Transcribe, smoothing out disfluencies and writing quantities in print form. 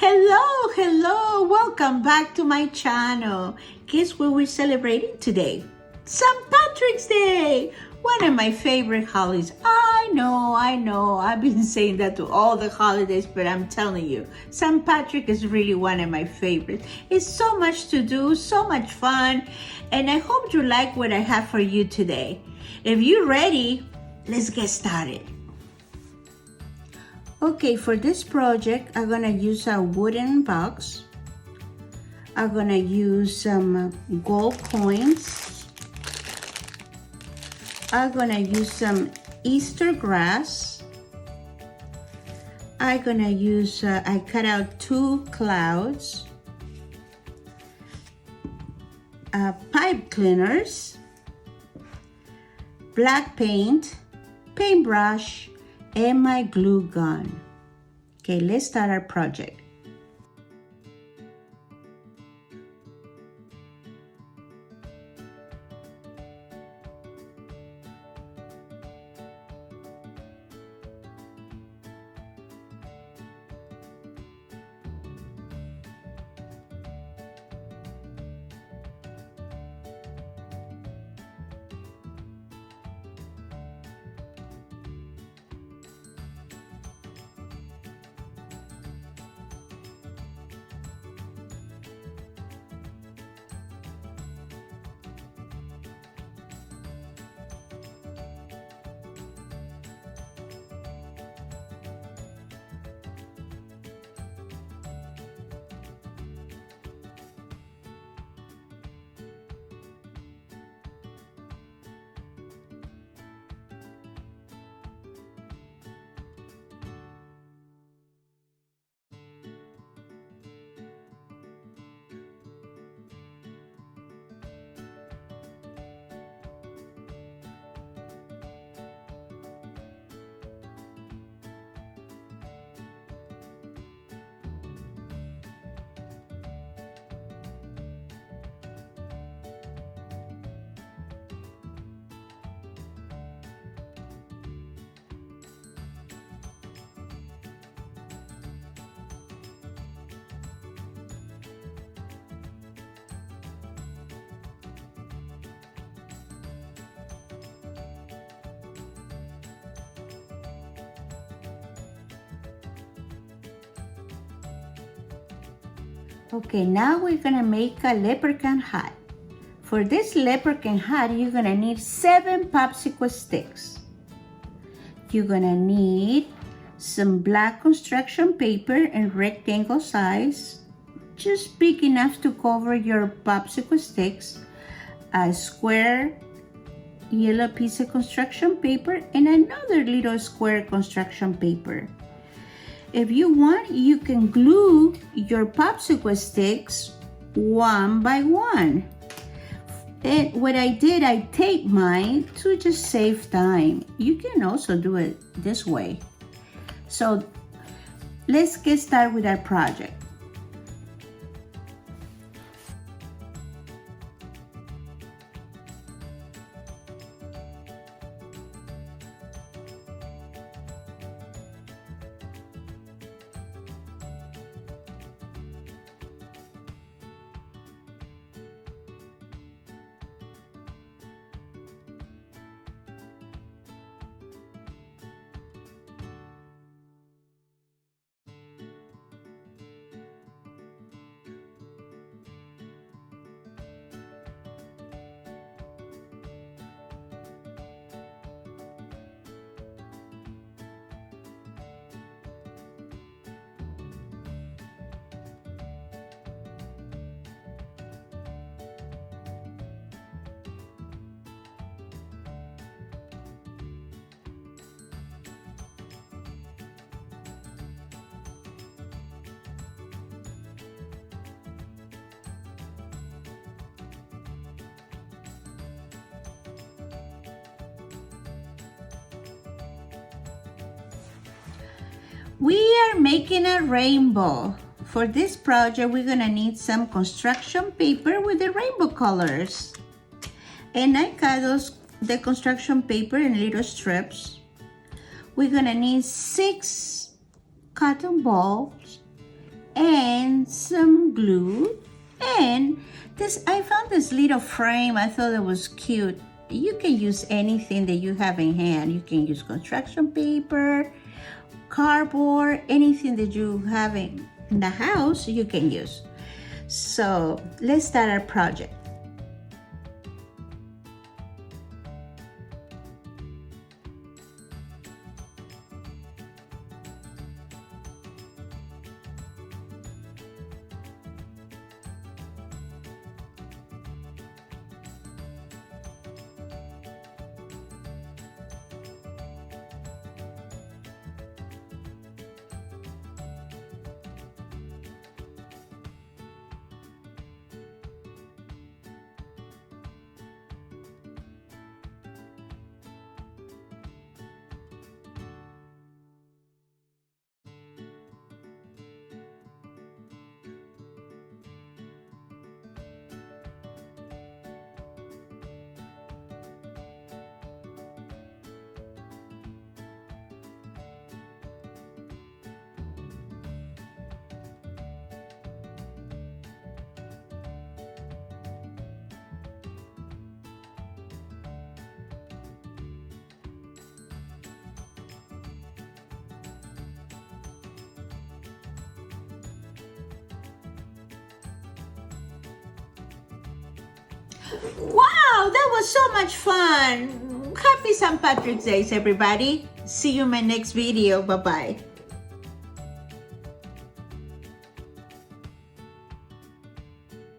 Hello, welcome back to my channel. Guess what we're celebrating today? St. Patrick's Day, one of my favorite holidays. I know, I've been saying that to all the holidays, but I'm telling you, St. Patrick is really one of my favorites. It's so much to do, so much fun, and I hope you like what I have for you today. If you're ready, let's get started. Okay, for this project, I'm gonna use a wooden box. I'm gonna use some gold coins. I'm gonna use some Easter grass. I'm gonna use, I cut out 2 clouds, pipe cleaners, black paint, paintbrush, and my glue gun. Okay, let's start our project. Okay, now we're gonna make a leprechaun hat. For this leprechaun hat, you're gonna need 7 popsicle sticks. You're gonna need some black construction paper in rectangle size, just big enough to cover your popsicle sticks, a square yellow piece of construction paper, and another little square construction paper. If you want, you can glue your popsicle sticks one by one. And what I did, I taped mine to just save time. You can also do it this way. So let's get started with our project. We are making a rainbow. For this project, we're gonna need some construction paper with the rainbow colors. And I cut the construction paper in little strips. We're gonna need 6 cotton balls and some glue. And I found this little frame. I thought it was cute. You can use anything that you have in hand. You can use construction paper, cardboard, anything that you have in the house, you can use. So let's start our project. Wow, that was so much fun. Happy St. Patrick's Day, everybody. See you in my next video. Bye-bye.